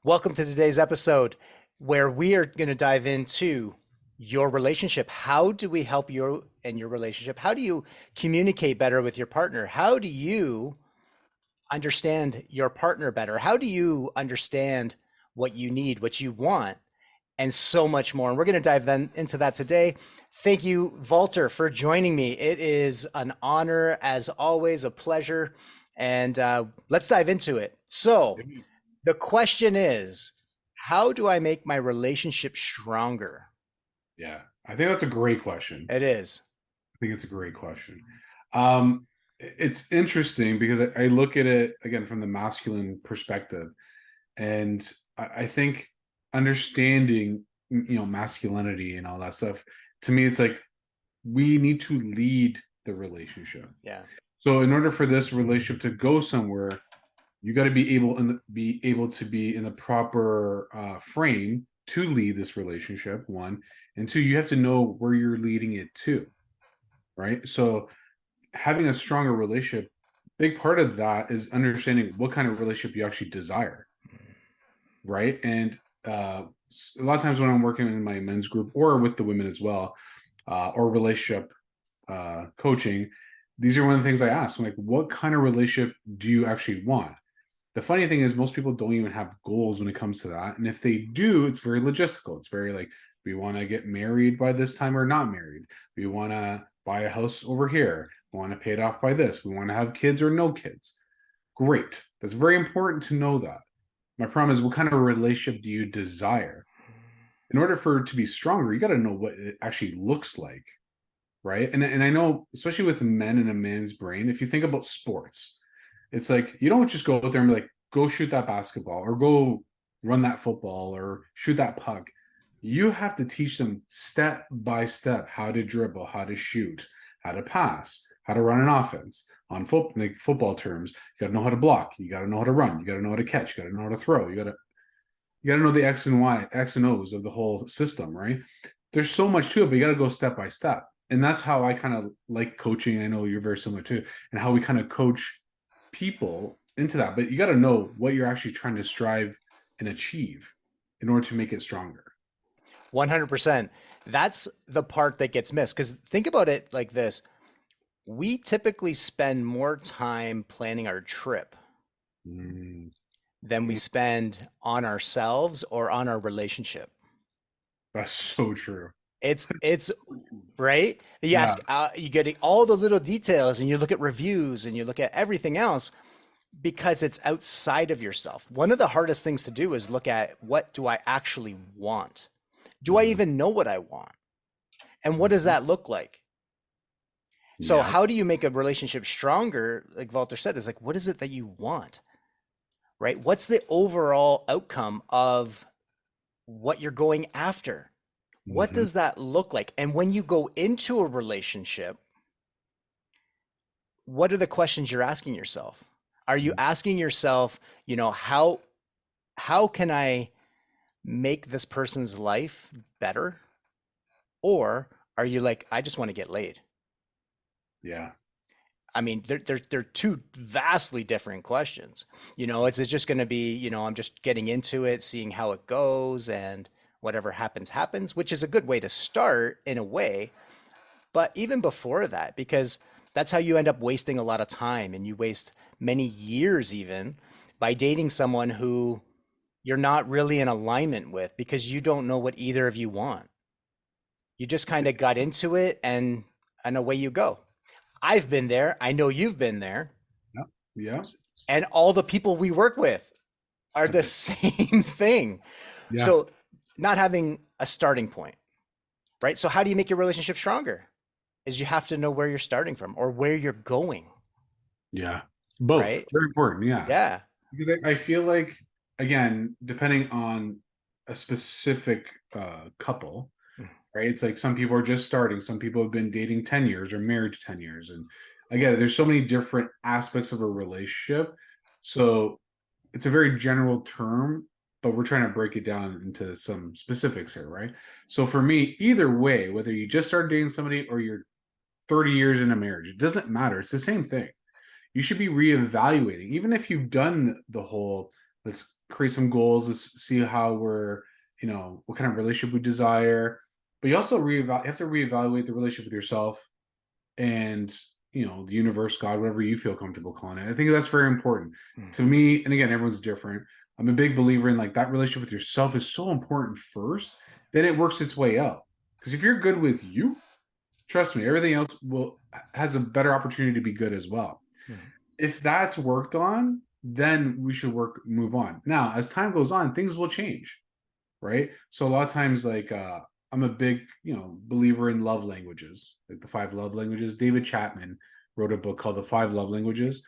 Welcome to today's episode where we are going to dive into your relationship. How do we help you in your relationship? How do you communicate better with your partner? How do you understand your partner better? How do you understand what you need, what you want, and so much more? And we're going to dive then into that today. Thank you, Valter, for joining me. It is an honor, as always, a pleasure. And let's dive into it. So, the question is, how do I make my relationship stronger? Yeah, I think that's a great question. It is. I think it's a great question. It's interesting because I look at it again from the masculine perspective, and I think understanding, masculinity and all that stuff. To me, it's like we need to lead the relationship. Yeah. So, in order for this relationship to go somewhere, you got to be able to be in the proper frame to lead this relationship. One, and two, you have to know where you're leading it to, right? So having a stronger relationship, big part of that is understanding what kind of relationship you actually desire, right? And a lot of times when I'm working in my men's group or with the women as well, or relationship coaching, these are one of the things I ask. I'm like, what kind of relationship do you actually want? The funny thing is most people don't even have goals when it comes to that, and if they do, it's very logistical. It's very like, we want to get married by this time or not married, we want to buy a house over here, we want to pay it off by this, we want to have kids or no kids. Great, that's very important to know that. My problem is, what kind of relationship do you desire? In order for it to be stronger, you got to know what it actually looks like, right? And I know, especially with men and a man's brain, if you think about sports, it's like you don't just go out there and be like, go shoot that basketball or go run that football or shoot that puck. You have to teach them step by step how to dribble, how to shoot, how to pass, how to run an offense. On like football terms, you got to know how to block. You got to know how to run. You got to know how to catch. You got to know how to throw. You got to know the X and Y, X and O's of the whole system, right? There's so much to it, but you got to go step by step. And that's how I kind of like coaching. I know you're very similar too, and how we kind of coach people into that. But you got to know what you're actually trying to strive and achieve in order to make it stronger. 100%. That's the part that gets missed. Because think about it like this: we typically spend more time planning our trip Mm, than we spend on ourselves or on our relationship. that's so true. It's right. You Yeah. ask, you get all the little details, and you look at reviews, and you look at everything else because it's outside of yourself. One of the hardest things to do is look at, what do I actually want? Do I Mhm. even know what I want? And what does Mhm. that look like? So Yeah. how do you make a relationship stronger? Like Walter said, is like, what is it that you want? Right? What's the overall outcome of what you're going after? What Mhm. does that look like? And when you go into a relationship, what are the questions you're asking yourself? Are you asking yourself, how can I make this person's life better? Or are you like, I just want to get laid? Yeah. I mean, they're two vastly different questions. It's just going to be, I'm just getting into it, seeing how it goes, and whatever happens, happens, which is a good way to start in a way. But even before that, because that's how you end up wasting a lot of time, and you waste many years even by dating someone who you're not really in alignment with because you don't know what either of you want. You just kind of got into it, and away you go. I've been there. I know you've been there. Yeah. Yeah. And all the people we work with are the same thing. Yeah. So, not having a starting point, right? So, how do you make your relationship stronger? Is you have to know where you're starting from or where you're going, Yeah. Both. right? Very important. Yeah. Yeah. Because I feel like, again, depending on a specific couple, right? It's like some people are just starting, some people have been dating 10 years or married to 10 years. And again, there's so many different aspects of a relationship. So it's a very general term, but we're trying to break it down into some specifics here, right? So for me, either way, whether you just started dating somebody or you're 30 years in a marriage, it doesn't matter. It's the same thing. You should be reevaluating, even if you've done the whole Let's create some goals. Let's see how we're, what kind of relationship we desire. But you also have to reevaluate the relationship with yourself and, the universe, God, whatever you feel comfortable calling it. I think that's very important Mm, to me. And again, everyone's different. I'm a big believer in like that relationship with yourself is so important first, then it works its way out. Because if you're good with you, trust me, everything else will has a better opportunity to be good as well. mm. If that's worked on, then we should move on. Now, as time goes on, things will change, right? So a lot of times, like I'm a big, believer in love languages, like the five love languages. David Chapman wrote a book called The Five Love Languages.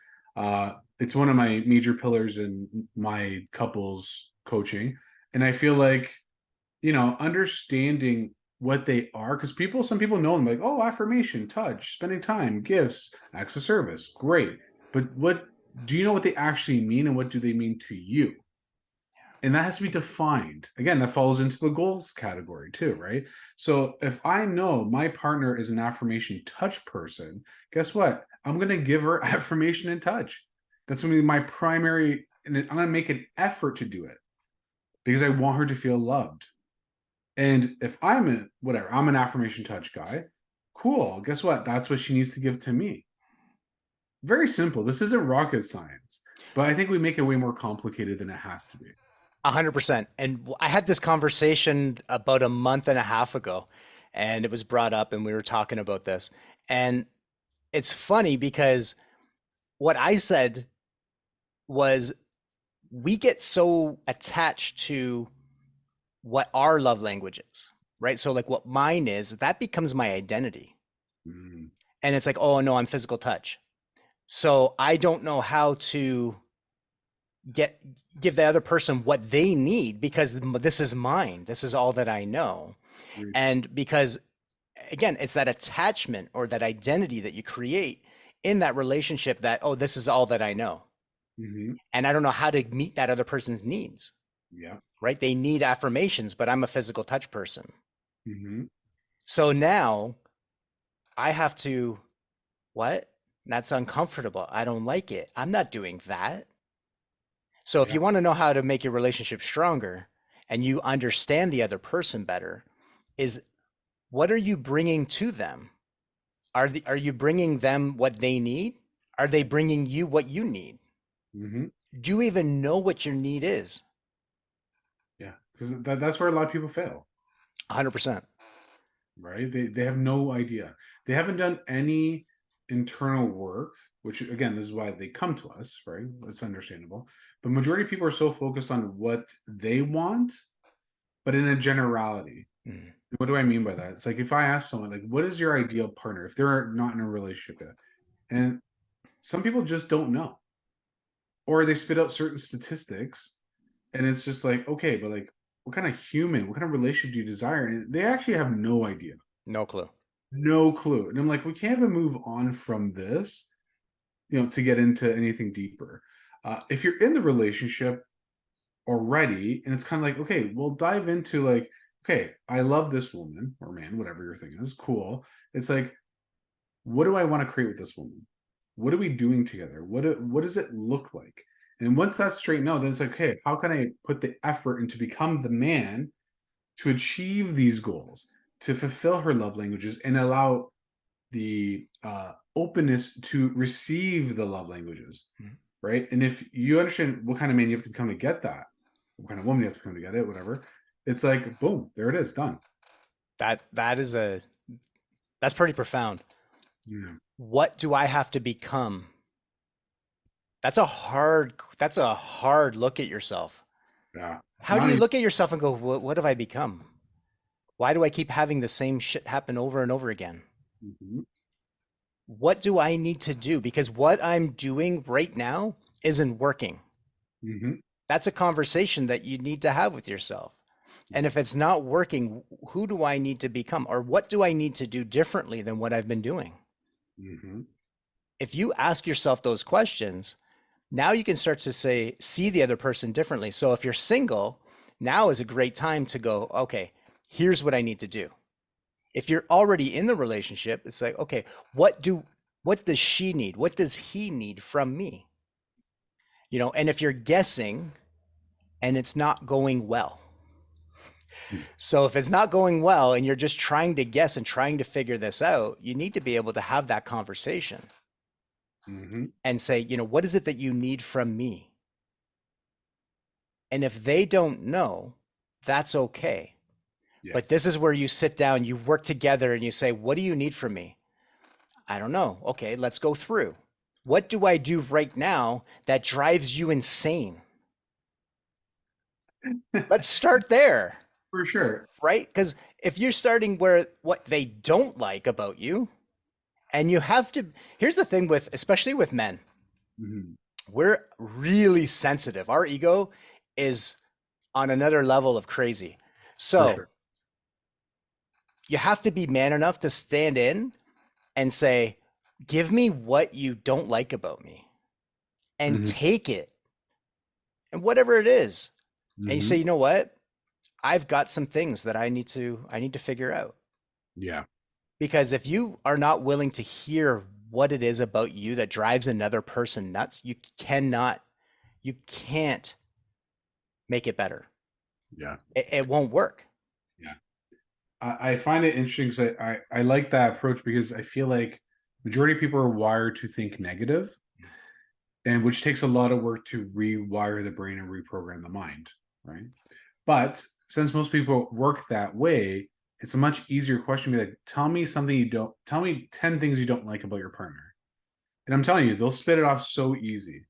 It's one of my major pillars in my couples coaching, and I feel like, understanding what they are, because some people know them, like, oh, affirmation, touch, spending time, gifts, acts of service, great. But what do you know what they actually mean, and what do they mean to you? And that has to be defined. Again, that falls into the goals category too, right? So if I know my partner is an affirmation touch person, guess what? I'm going to give her affirmation and touch. That's going to be my primary, and I'm going to make an effort to do it because I want her to feel loved. And if I'm an affirmation touch guy, cool. Guess what? That's what she needs to give to me. Very simple. This isn't rocket science, but I think we make it way more complicated than it has to be. 100%. And I had this conversation about a month and a half ago, and it was brought up, and we were talking about this. And it's funny because what I said was we get so attached to what our love language is, right? So, like, what mine is, that becomes my identity. Mm, And it's like, oh, no, I'm physical touch. So I don't know how to get give the other person what they need because this is mine. This is all that I know. And because again, it's that attachment or that identity that you create in that relationship that, oh, this is all that I know. mm-hmm. And I don't know how to meet that other person's needs, Yeah. right? They need affirmations, but I'm a physical touch person. Mm-hmm. So now I have to, what? That's uncomfortable. I don't like it. I'm not doing that. So if Yeah. you want to know how to make your relationship stronger and you understand the other person better, is what are you bringing to them? Are you bringing them what they need? Are they bringing you what you need? Mm-hmm. Do you even know what your need is? Yeah. Because that's where a lot of people fail, 100%. right? They have no idea. They haven't done any internal work, which again, this is why they come to us, right? That's understandable. But majority of people are so focused on what they want, but in a generality. Mm. What do I mean by that? It's like if I ask someone, like, what is your ideal partner if they're not in a relationship yet? And some people just don't know. Or they spit out certain statistics, and it's just like, okay, but like, what kind of human, what kind of relationship do you desire? And they actually have no idea, No clue. no clue. And I'm like, we can't even move on from this, to get into anything deeper. If you're in the relationship already, and it's kind of like, okay, we'll dive into like, okay, I love this woman or man, whatever your thing is, cool. It's like, what do I want to create with this woman? What are we doing together? What does it look like? And once that's straightened out, then it's like, okay, how can I put the effort into become the man to achieve these goals, to fulfill her love languages, and allow the openness to receive the love languages, Mm. right? And if you understand what kind of man you have to become to get that, what kind of woman you have to become to get it, whatever, it's like, boom, there it is, done. That is that's pretty profound. Yeah, What do I have to become? That's a hard look at yourself. yeah. How do Not you even. look at yourself and go, what have I become? Why do I keep having the same shit happen over and over again? Mhm, What do I need to do? Because what I'm doing right now isn't working. mhm, That's a conversation that you need to have with yourself. And if it's not working, who do I need to become? Or what do I need to do differently than what I've been doing? mhm, If you ask yourself those questions, now you can start to see the other person differently. So if you're single, now is a great time to go, okay, here's what I need to do. If you're already in the relationship, it's like, okay, what does she need? What does he need from me? And if you're guessing, and it's not going well. Mm. So if it's not going well and you're just trying to guess and trying to figure this out, you need to be able to have that conversation Mm-hmm. and say, what is it that you need from me? And if they don't know, that's okay. Yeah. But this is where you sit down, you work together, and you say, what do you need from me? I don't know. Okay, let's go through. What do I do right now that drives you insane? Let's start there, For sure. right? Because if you're starting where what they don't like about you, and you have to, here's the thing with, especially with men, Hmm. we're really sensitive. Our ego is on another level of crazy. For So sure. you have to be man enough to stand in and say, give me what you don't like about me and Hmm. take it and whatever it is. And you say, Hmm. you know what? I've got some things that I need to figure out. Yeah. Because if you are not willing to hear what it is about you that drives another person nuts, you can't make it better. Yeah. It won't work. Yeah. I find it interesting because I like that approach because I feel like majority of people are wired to think negative, and which takes a lot of work to rewire the brain and reprogram the mind, right? But since most people work that way, it's a much easier question to be like, tell me something you don't, tell me 10 things you don't like about your partner. And I'm telling you, they'll spit it off so easy.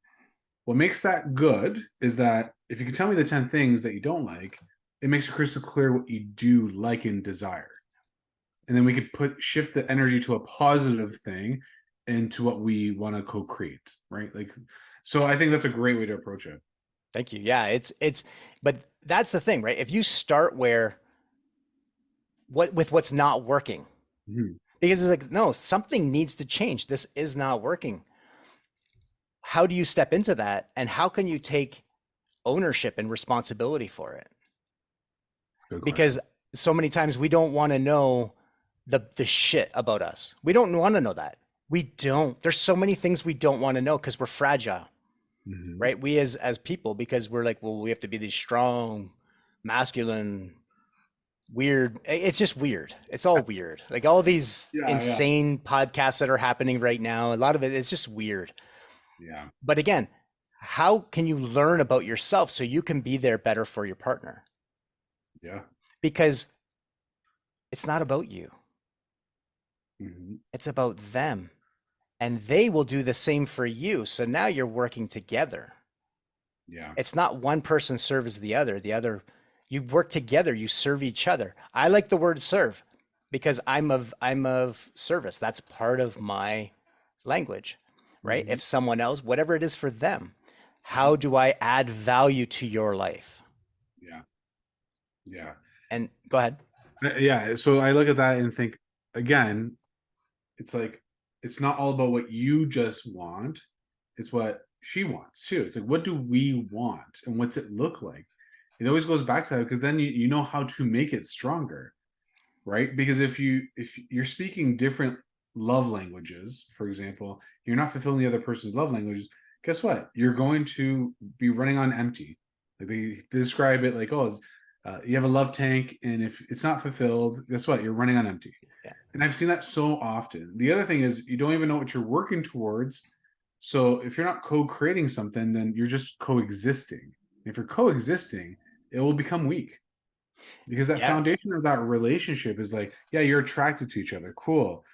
What makes that good is that if you can tell me the 10 things that you don't like, it makes it crystal clear what you do like and desire. And then we could shift the energy to a positive thing into what we want to co-create, right? Like, so I think that's a great way to approach it. Thank you. Yeah, but that's the thing, right? If you start where what's not working, Mhm. because it's like, no, something needs to change. This is not working. How do you step into that? And how can you take ownership and responsibility for it? That's a good Because question. so many times we don't want to know the shit about us. We don't want to know that. We don't. There's so many things we don't want to know because we're fragile, Hmm. right? We as people, because we're like, well, we have to be these strong, masculine, weird. It's just weird. It's all weird. Like all these Yeah, yeah, insane podcasts that are happening right now, a lot of it is just weird. yeah, But again, how can you learn about yourself so you can be there better for your partner? yeah. Because it's not about you. Hmm. It's about them. And they will do the same for you. So now you're working together. Yeah. It's not one person serves the other, you work together, you serve each other. I like the word serve because I'm of service. That's part of my language, right? Hmm. If someone else, whatever it is for them, Hmm. how do I add value to your life? Yeah, yeah. And go ahead. Yeah. So I look at that and think, again, it's like, it's not all about what you just want, it's what she wants too. It's like, what do we want and what's it look like? It always goes back to that because then you know how to make it stronger, right? Because if you're speaking different love languages, for example, you're not fulfilling the other person's love languages, guess what? You're going to be running on empty. Like they describe it like, oh, you have a love tank, and if it's not fulfilled, guess what? You're running on empty. Yeah. And I've seen that so often. The other thing is you don't even know what you're working towards. So if you're not co-creating something, then you're just coexisting. If you're coexisting, it will become weak because that Yeah. foundation of that relationship is like, yeah, you're attracted to each other, cool.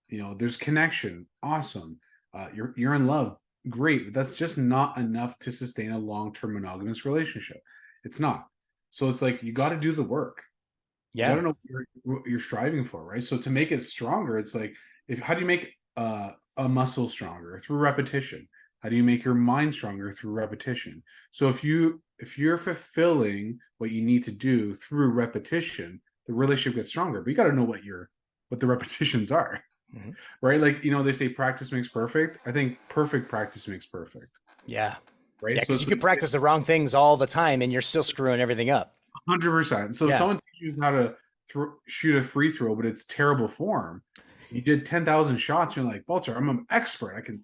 There's connection, awesome. You're in love, great, but that's just not enough to sustain a long-term monogamous relationship. It's not. So it's like you got to do the work. You got Yeah. to know what you're striving for, right? So to make it stronger, it's like, if how do you make a muscle stronger? Through repetition. How do you make your mind stronger? Through repetition. So if you're fulfilling what you need to do through repetition, the relationship gets stronger. But you got to know what the repetitions are, Mhm. right? Like, they say practice makes perfect. I think perfect practice makes perfect, Yeah. right? Yeah. So Because you it's could practice the wrong things all the time and you're still screwing everything up. 100%. So if Yeah. someone teaches you how to shoot a free throw, but it's terrible form, you did 10,000 shots. You're like, Valter, I'm an expert. I can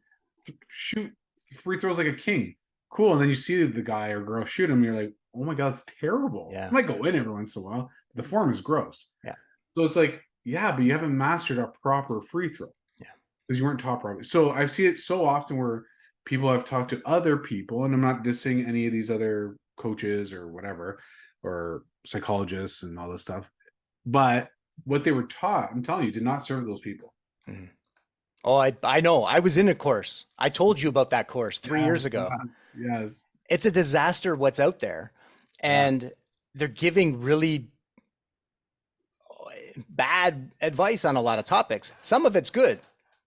shoot free throws like a king. cool. And then you see the guy or girl shoot him, and you're like, oh my God, it's terrible. Yeah. I might go in every once in a while. But the form is gross. Yeah. So it's like, yeah, but you haven't mastered a proper free throw Yeah. because you weren't taught properly. So I see it so often where people have talked to other people, and I'm not dissing any of these other coaches or whatever, or psychologists and all this stuff. But what they were taught, I'm telling you, did not serve those people. Mhm. Oh, I know. I was in a course. I told you about that course 3 years Yes, ago. yes, yes. It's a disaster what's out there. Yeah, And they're giving really bad advice on a lot of topics. Some of it's good,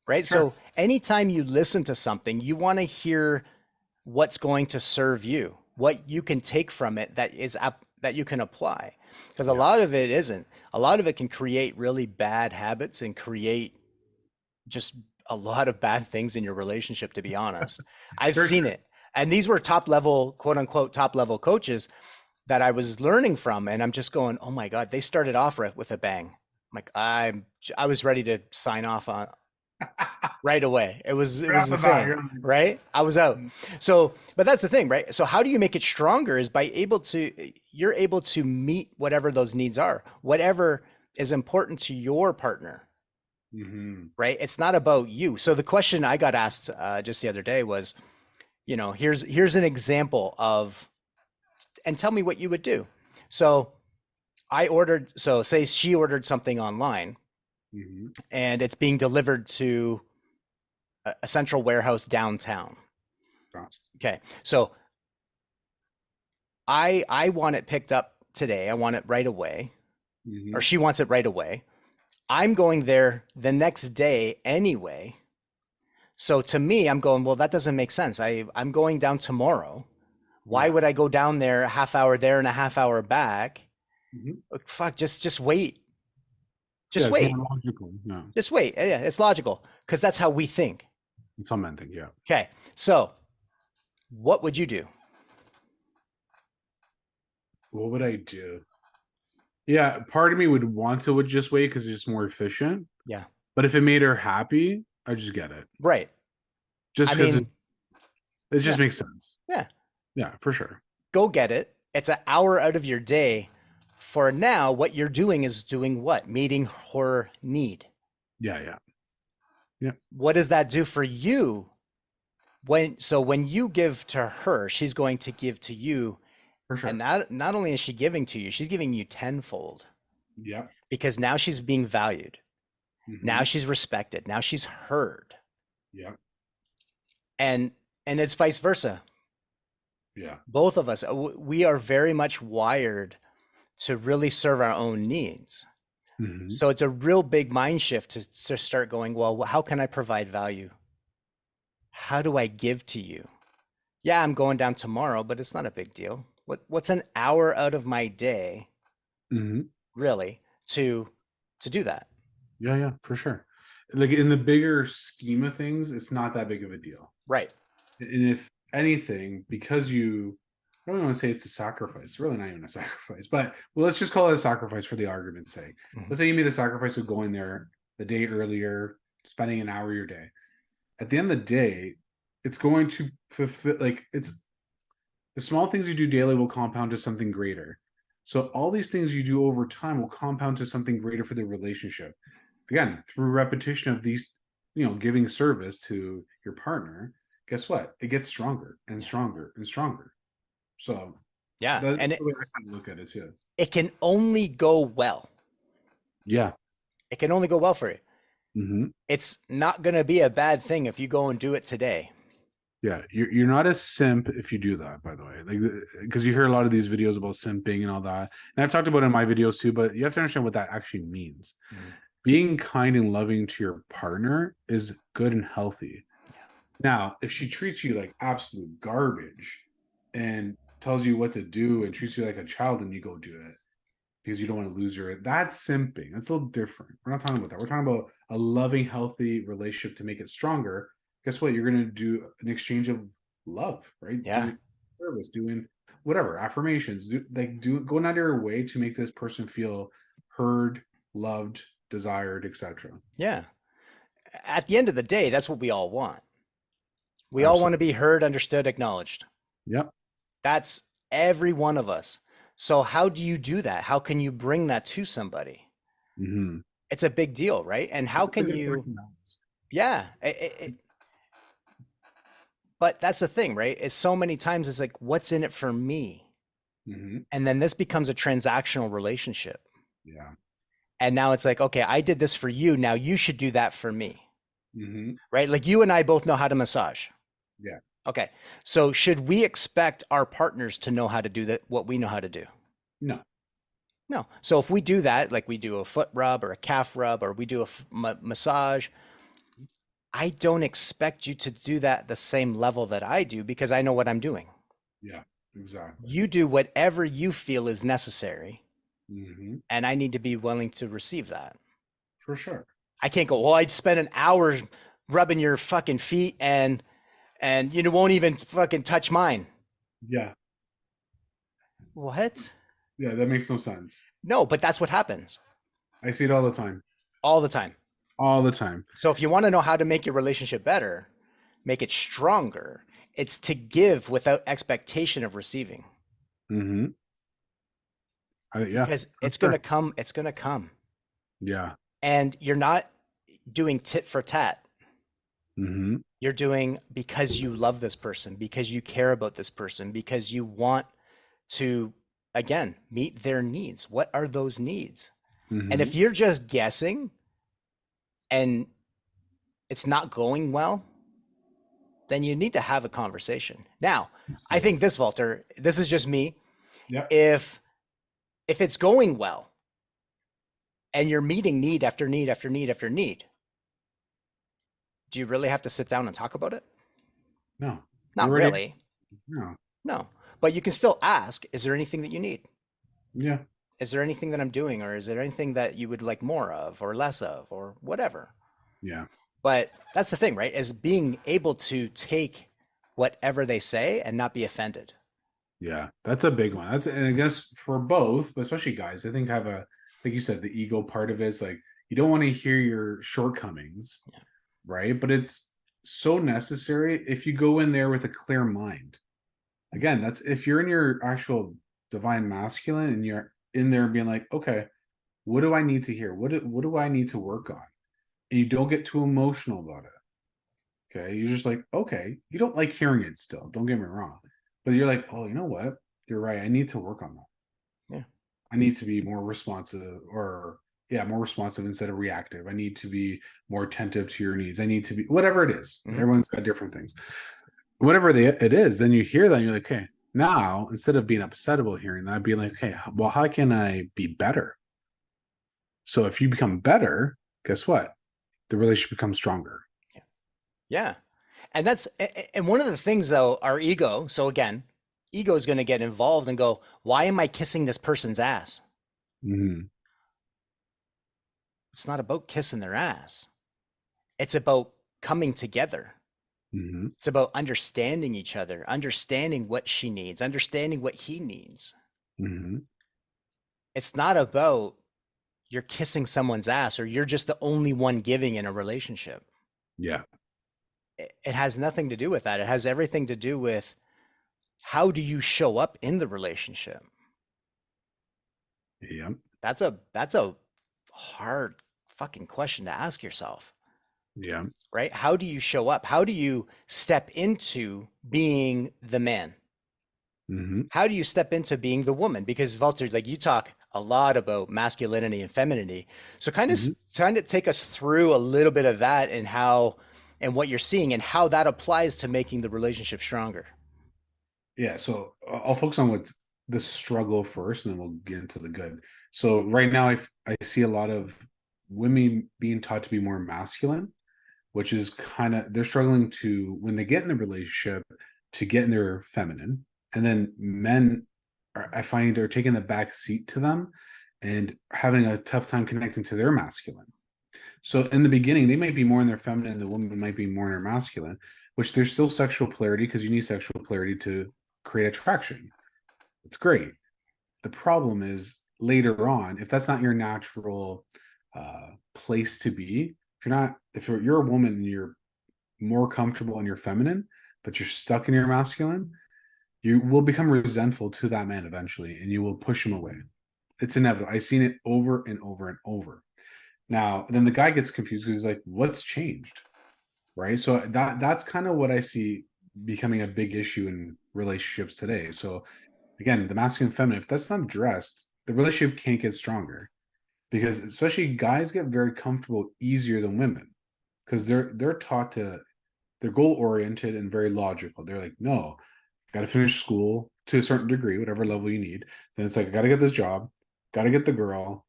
right? sure. So anytime you listen to something, you want to hear what's going to serve you, what you can take from it that you can apply. Because a Yeah, lot of it isn't. A lot of it can create really bad habits and create just a lot of bad things in your relationship, to be honest. I've for seen sure. it. And these were top level, quote unquote, top level coaches that I was learning from. And I'm just going, oh my God, they started off with a bang. I was ready to sign off on right away. It Right was off the bat, insane, you're like, right? I was out. "Mm, So, but that's the thing, right? So how do you make it stronger is you're able to meet whatever those needs are, whatever is important to your partner, mhm, right? It's not about you. So the question I got asked just the other day was, here's an example of, and tell me what you would do. So so say she ordered something online mhm, and it's being delivered to a central warehouse downtown. yeah, Okay. So I want it picked up today. I want it right away, or mhm, she wants it right away. I'm going there the next day anyway. So to me, I'm going, well, that doesn't make sense. I'm going down tomorrow. Why yeah, would I go down there a half hour there and a half hour back? mhm. Like, fuck, just wait. Yeah, Just it's more wait. logical. Yeah, Just wait. Yeah, it's logical because that's how we think. it's all meant, yeah. Okay. So what would you What would I do? Yeah, part of me would just wait because it's just more efficient. Yeah. But if it made her happy, I just get it. Right. Just I because mean, it yeah. just makes sense. Yeah. Yeah, for sure. Go get it. It's an hour out of your day. For now, what you're doing is doing what? Meeting her need. Yeah, yeah, yeah, What does that do for you? When you give to her, she's going to give to you. for And sure. not only is she giving to you, she's giving you tenfold Yeah. because now she's being valued. Now Hmm. she's respected. Now she's heard. Yeah. And it's vice versa. Yeah. Both of us, we are very much wired to really serve our own needs. Hmm. So it's a real big mind shift to start going, well, how can I provide value? How do I give to you? Yeah, I'm going down tomorrow, but it's not a big deal. What's an hour out of my day, Hmm. really, to do that? Yeah, yeah, for sure. Like in the bigger scheme of things, it's not that big of a deal. Right. And if anything, because I don't want to say it's a sacrifice, it's really not even a sacrifice, but well, let's just call it a sacrifice for the argument's sake. Mhm. Let's say you made the sacrifice of going there the day earlier, spending an hour of your day. At the end of the day, it's going to fulfill, like, it's the small things you do daily will compound to something greater. So all these things you do over time will compound to something greater for the relationship. Again, through repetition of these, giving service to your partner, guess what? It gets stronger and Yeah. stronger and stronger. So Yeah. that's And the way I kind of look at it too. it can only go well. Yeah. It can only go well for you. Hmm. It's not going to be a bad thing if you go and do it today. Yeah. You're not a simp if you do that, by the way. Like, because you hear a lot of these videos about simping and all that. And I've talked about it in my videos too, but you have to understand what that actually means. Mhm. Being kind and loving to your partner is good and healthy. Yeah. Now, if she treats you like absolute garbage and tells you what to do and treats you like a child and you go do it because you don't want to lose her, that's simping. That's a little different. We're not talking about that. We're talking about a loving, healthy relationship to make it stronger. Guess what? You're going to do an exchange of love, right? Yeah. Doing service, doing whatever, affirmations, going out of your way to make this person feel heard, loved, desired, etc. Yeah. At the end of the day, that's what we all want. We all want to Absolutely. be heard, understood, acknowledged. Yep. That's every one of us. So how do you do that? How can you bring that to somebody? Hmm. It's a big deal, right? And how That's a can good you, question to ask. yeah, but that's the thing, right? It's so many times it's like, what's in it for me? Hmm. And then this becomes a transactional relationship. Yeah. And now it's like, okay, I did this for you. Now you should do that for me, Hmm. right? Like you and I both know how to massage. Yeah. Okay. So should we expect our partners to know how to do that, what we know how to do? No. No. So if we do that, like we do a foot rub or a calf rub or we do a massage, I don't expect you to do that at the same level that I do because I know what I'm doing. Yeah. Exactly. You do whatever you feel is necessary, Hmm. and I need to be willing to receive that. For sure. I can't go, well, I'd spend an hour rubbing your fucking feet and you won't even fucking touch mine. Yeah. What? Yeah. That makes no sense. No, but that's what happens I see it all the time. all the time. All the time. So if you want to know how to make your relationship better, make it stronger, it's to give without expectation of receiving Hmm. Yeah. because For sure. it's going to come. Yeah. And you're not doing tit for tat. Hmm. You're doing because you love this person, because you care about this person, because you want to, again, meet their needs. What are those needs? And Hmm. if you're just guessing and it's not going well, then you need to have a conversation. Now, I think Absolutely. this, Walter, this is just me. Yep. If if it's going well and you're meeting need after need after need after need, do you really have to sit down and talk about it? No. You Not already. really. No. No. But you can still ask, is there anything that you need? Yeah. Is there anything that I'm doing or is there anything that you would like more of or less of or whatever? Yeah. But that's the thing, right? Is being able to take whatever they say and not be offended. Yeah, that's a big one. That's and I guess for both, but especially guys, I think have a like you said, the ego part of it's like you don't want to hear your shortcomings, Yeah. right? But it's so necessary if you go in there with a clear mind. Again, that's if you're in your actual divine masculine and you're in there being like, okay, what do I need to hear? What do I need to work on? And you don't get too emotional about it. Okay. You're just like, okay, you don't like hearing it still. Don't get me wrong. But you're like, oh, you know what? You're right. I need to work on that. Yeah. I need to be more responsive or, yeah, more responsive instead of reactive. I need to be more attentive to your needs. I need to be whatever it is. Hmm. Everyone's got different things. Whatever it is, then you hear that and you're like, okay, now instead of being upset about hearing that, be like, okay, well, how can I be better? So if you become better, guess what? The relationship becomes stronger. Yeah. Yeah. And that's, and one of the things though, our ego, so again, ego is going to get involved and go, why am I kissing this person's ass? Hmm. It's not about kissing their ass. It's about coming together. Hmm. It's about understanding each other, understanding what she needs, understanding what he needs. Hmm. It's not about you're kissing someone's ass or you're just the only one giving in a relationship. Yeah. It has nothing to do with that. It has everything to do with how do you show up in the relationship? Yeah. That's a hard fucking question to ask yourself, Yeah. right? How do you show up? How do you step into being the man? Hmm. How do you step into being the woman? Because Walter, like you talk a lot about masculinity and femininity. So Hmm. kind of take us through a little bit of that and how and what you're seeing and how that applies to making the relationship stronger. Yeah. So I'll focus on what's the struggle first, and then we'll get into the good. So right now, I see a lot of women being taught to be more masculine, which is kind of they're struggling to when they get in the relationship to get in their feminine, and then men I find are taking the back seat to them and having a tough time connecting to their masculine. So in the beginning, they might be more in their feminine, the woman might be more in her masculine, which there's still sexual polarity because you need sexual polarity to create attraction. It's great. The problem is later on, if that's not your natural place to be, if you're a woman and you're more comfortable in your feminine, but you're stuck in your masculine, You will become resentful to that man eventually, and you will push him away. It's inevitable. I've seen it over and over and over. Now, then the guy gets confused because he's like, "What's changed?" Right? So that's kind of what I see becoming a big issue in relationships today. So again, the masculine and feminine, if that's not addressed, the relationship can't get stronger because especially guys get very comfortable easier than women because they're taught to they're goal oriented and very logical. They're like, no, got to finish school to a certain degree, whatever level you need. Then it's like, I got to get this job, got to get the girl,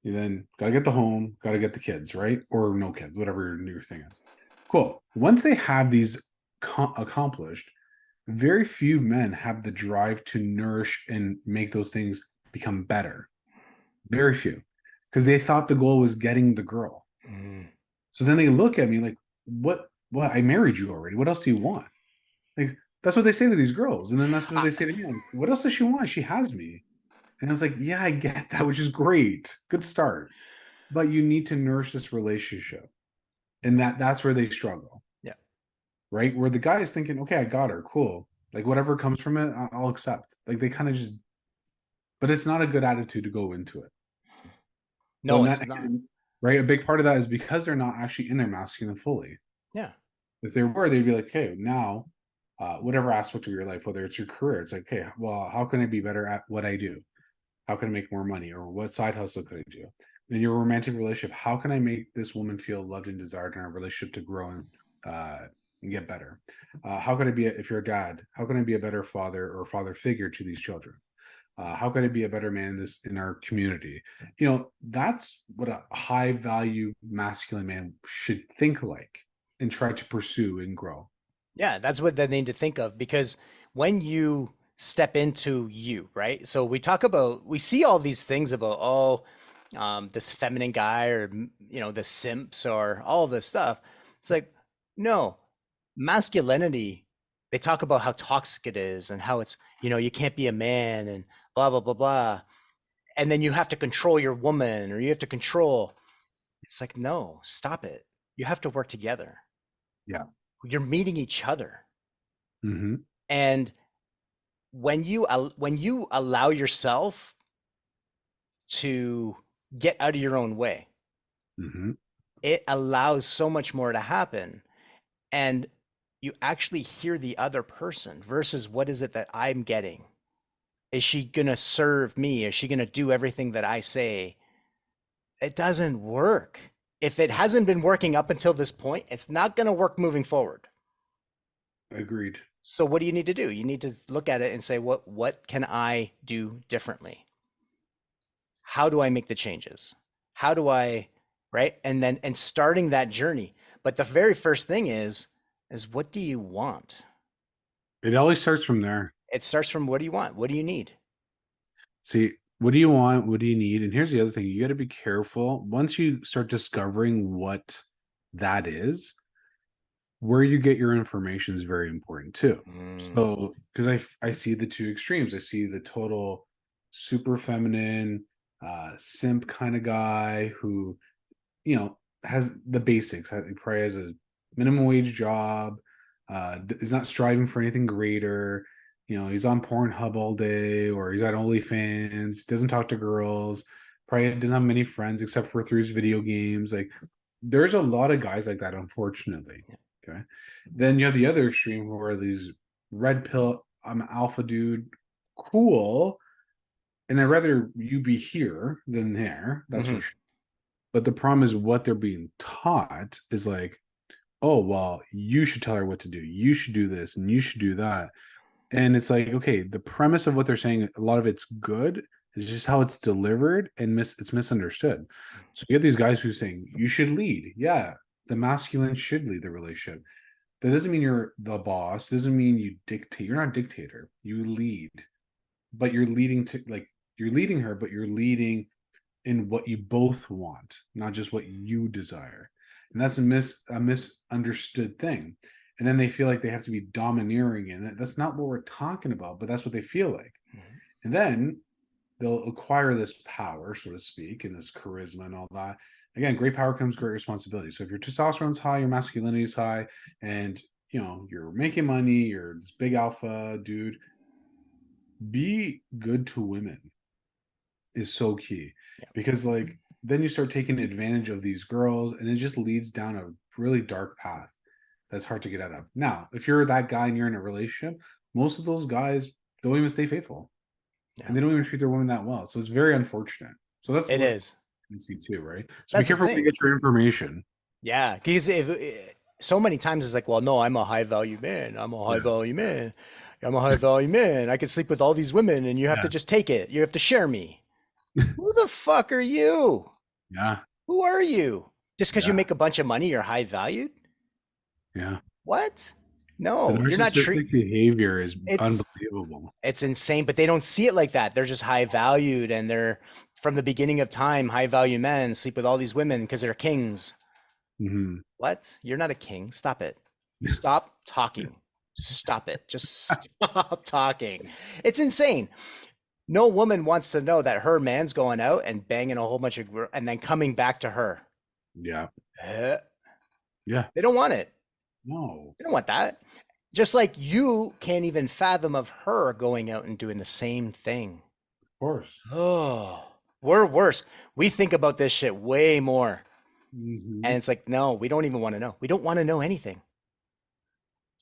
and then got to get the home, got to get the kids, right? Or no kids, whatever your thing is. Cool. Once they have these accomplished, very few men have the drive to nourish and make those things become better. Very few. Because they thought the goal was getting the girl. Mm. So then they look at me like, what? I married you already. What else do you want? Like, that's what they say to these girls. And then that's what I, they say to me. Like, what else does she want? She has me. And I was like, yeah, I get that, which is great. Good start. But you need to nourish this relationship. And that's where they struggle, yeah. right? Where the guy is thinking, okay, I got her, cool. Like whatever comes from it, I'll accept. Like they kind of just, but it's not a good attitude to go into it. So No, and it's that not. again, right? A big part of that is because they're not actually in their masculine fully. Yeah. If they were, they'd be like, okay, now, whatever aspect of your life, whether it's your career, it's like, okay, well, how can I be better at what I do? How can I make more money? Or what side hustle could I do? In your romantic relationship, how can I make this woman feel loved and desired in our relationship to grow and get better? How can I be, if you're a dad, how can I be a better father or father figure to these children? How can I be a better man in our community? That's what a high value masculine man should think like and try to pursue and grow. Yeah, that's what they need to think of because when you step into you, right? So we see all these things about, this feminine guy or, the simps or all this stuff. It's like, no, masculinity, they talk about how toxic it is and how it's, you can't be a man and blah, blah, blah, blah. And then you have to control your woman or you have to control. It's like, no, stop it. You have to work together. Yeah. You're meeting each other. Mm-hmm. And when you allow yourself to get out of your own way, Mm-hmm. it allows so much more to happen. And you actually hear the other person versus what is it that I'm getting? Is she going to serve me? Is she going to do everything that I say? It doesn't work. If it Yeah. hasn't been working up until this point, it's not going to work moving forward. Agreed. So what do you need to do? You need to look at it and say, what can I do differently? How do I make the changes? How do I, right? And starting that journey. But the very first thing is what do you want? It always starts from there. It starts from what do you want? What do you need? See, what do you want? What do you need? And here's the other thing, you got to be careful. Once you start discovering what that is, where you get your information is very important too. Mm, So, because I see the two extremes. I see the total super feminine, simp kind of guy who, has the basics. He probably has a minimum wage job, is not striving for anything greater. He's on Pornhub all day, or he's at OnlyFans. Doesn't talk to girls. Probably doesn't have many friends except for through his video games. Like, there's a lot of guys like that, unfortunately. Okay. Then you have the other extreme where these red pill, I'm an alpha dude, cool. And I'd rather you be here than there. That's for hmm sure. But the problem is what they're being taught is like, oh, well, you should tell her what to do. You should do this and you should do that. And it's like, okay, the premise of what they're saying, a lot of it's good. It's just how it's delivered and it's misunderstood. So you get these guys who are saying you should lead. Yeah, the masculine should lead the relationship. That doesn't mean you're the boss. Doesn't mean you dictate. You're not a dictator. You lead, but you're leading to like you're leading her, but you're leading in what you both want, not just what you desire. And that's a misunderstood thing. And then they feel like they have to be domineering, and that's not what we're talking about, but that's what they feel like. And then they'll acquire this power, so to speak, and this charisma and all that. Again, great power comes great responsibility. So if your testosterone's high, your masculinity is high, and you're making money, you're this big alpha dude, be good to women is so key, Yeah. because like then you start taking advantage of these girls and it just leads down a really dark path that's hard to get out of. Now, if you're that guy and you're in a relationship, most of those guys don't even stay faithful Yeah. and they don't even treat their women that well. So it's very unfortunate. So that's It what is. you see too, right? So be That's the careful where thing. you get your information. Yeah, because if so many times it's like, well, no, I'm a high value man. I'm a high Yes. value man. I'm a high value man. I could sleep with all these women, and you have to Yes. just take it. You have to share me. Who the fuck are you? Yeah. Who are you? Just because you Yeah. make a bunch of money, you're high valued? Yeah. What? The No, you're not treat. narcissistic behavior is It's unbelievable. it's insane, but they don't see it like that. They're just high valued, and they're from the beginning of time, high value men sleep with all these women because they're kings. Hmm. What? You're not a king. Stop it. Stop talking. Stop it. Just stop talking. It's insane. No woman wants to know that her man's going out and banging a whole bunch of and then coming back to her. Yeah. Huh? Yeah. They don't want it. No. They don't want that. Just like you can't even fathom of her going out and doing the same thing. Of course. Oh, we're worse. We think about this shit way more. And Hmm. it's like, no, we don't even want to know. We don't want to know anything.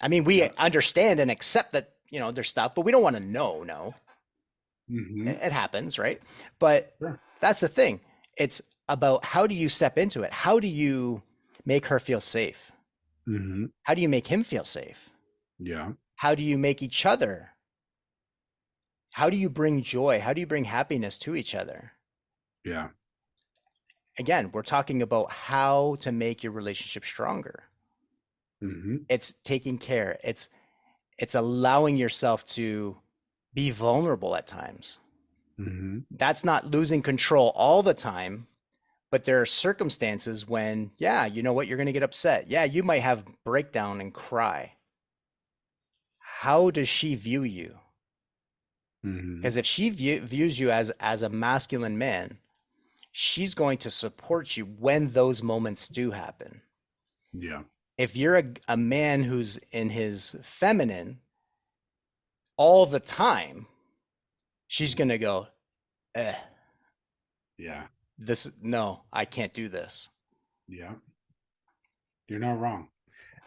I mean, we Yeah. understand and accept that, there's stuff, but we don't want to know. No, Hmm. it happens, right? But Sure. that's the thing. It's about how do you step into it? How do you make her feel safe? Hmm. How do you make him feel safe? Yeah. How do you make each other? How do you bring joy? How do you bring happiness to each other? Yeah. Again, we're talking about how to make your relationship stronger. Hmm. It's taking care. It's allowing yourself to be vulnerable at times. Hmm. That's not losing control all the time, but there are circumstances when, yeah, you know what, you're going to get upset. Yeah, you might have breakdown and cry. How does she view you? Hmm. Because if she views you as a masculine man, she's going to support you when those moments do happen. Yeah. If you're a man who's in his feminine all the time, she's going to go, eh, Yeah. this, no, I can't do this. Yeah. You're not wrong.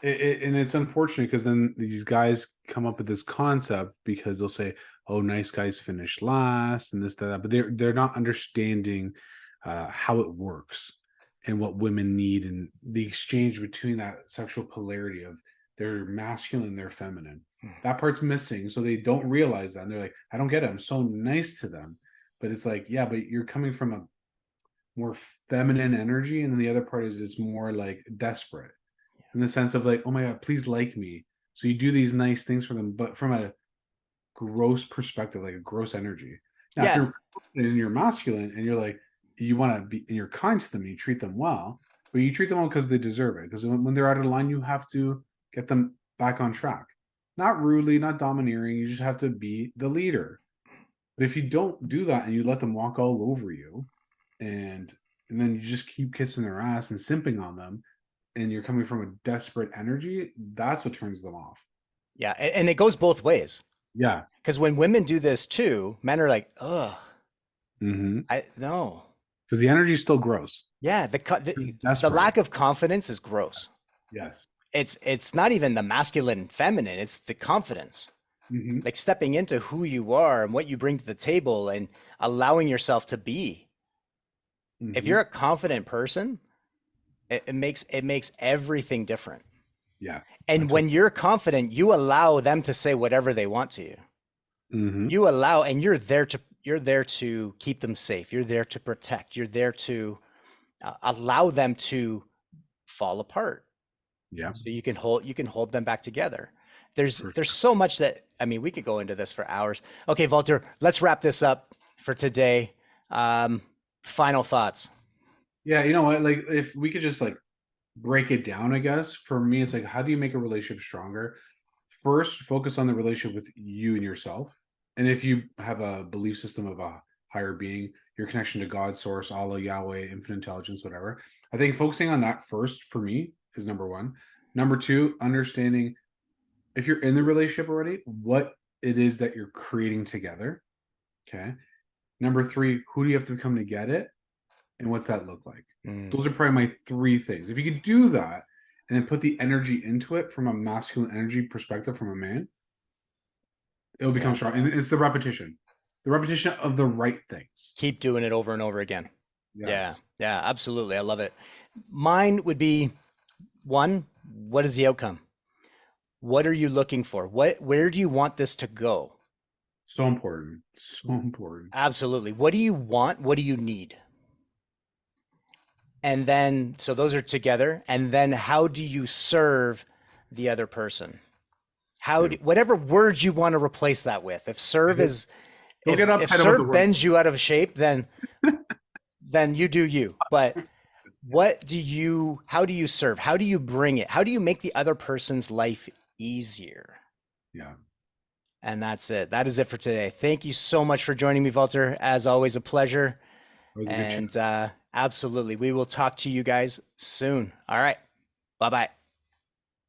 And it's unfortunate because then these guys come up with this concept because they'll say, "Oh, nice guys finish last," and this, that, but they're not understanding how it works and what women need and the exchange between that sexual polarity of their masculine and their feminine. That part's missing, so they don't realize that. And they're like, "I don't get it. I'm so nice to them," but it's like, yeah, but you're coming from a more feminine energy, and then the other part is it's more like desperate in the sense of like, oh my god, please like me. So you do these nice things for them, but from a gross perspective, like a gross energy. Now, if Yeah, you're confident and you're masculine and you're like, you want to be and you're kind to them, and you treat them well, but you treat them well because they deserve it. Because when they're out of line, you have to get them back on track. Not rudely, not domineering. You just have to be the leader. But if you don't do that and you let them walk all over you, and and then you just keep kissing their ass and simping on them, and you're coming from a desperate energy, that's what turns them off. yeah. And it goes both ways. Yeah. Because when women do this too, men are like, ugh, Mhm. I no. Because the energy is still gross. Yeah, It's the desperate. lack of confidence is gross. Yes. It's not even the masculine and feminine, it's the confidence. Mhm. Like stepping into who you are and what you bring to the table and allowing yourself to be. If you're Mhm. a confident person, it makes everything different. Yeah. I And took. when you're confident, you allow them to say whatever they want to you. Mhm. You allow, and you're there to keep them safe. You're there to protect. You're there to allow them to fall apart, Yeah. so you can hold them back together. There's For there's sure. so much that I mean we could go into this for hours. Okay, Walter, let's wrap this up for today. Um, Final thoughts. Yeah, you know what? Like if we could just like break it down, I guess. For me, it's like how do you make a relationship stronger? First, focus on the relationship with you and yourself. And if you have a belief system of a higher being, your connection to God, source, Allah, Yahweh, infinite intelligence, whatever. I think focusing on that first for me is number one. Number two, understanding if you're in the relationship already, what it is that you're creating together. Okay. Number three, who do you have to become to get it? And what's that look like? Mm, Those are probably my three things. If you could do that and then put the energy into it from a masculine energy perspective from a man, it'll become yeah. strong. And it's the repetition of the right things. Keep doing it over and over again. Yeah. Yes. Yeah, absolutely. I love it. Mine would be one, what is the outcome? What are you looking for? Where do you want this to go? So important. So important. Absolutely. What do you want? What do you need? And then, so those are together. And then how do you serve the other person? Yeah. Whatever words you want to replace that with. If serve is, Don't get if uptight about the serve word. bends you out of shape, then you do you. But how do you serve? How do you bring it? How do you make the other person's life easier? Yeah. And that's it. That is it for today. Thank you so much for joining me, Valter. As always, a pleasure. That was a good chat. And absolutely, we will talk to you guys soon. All right. Bye bye.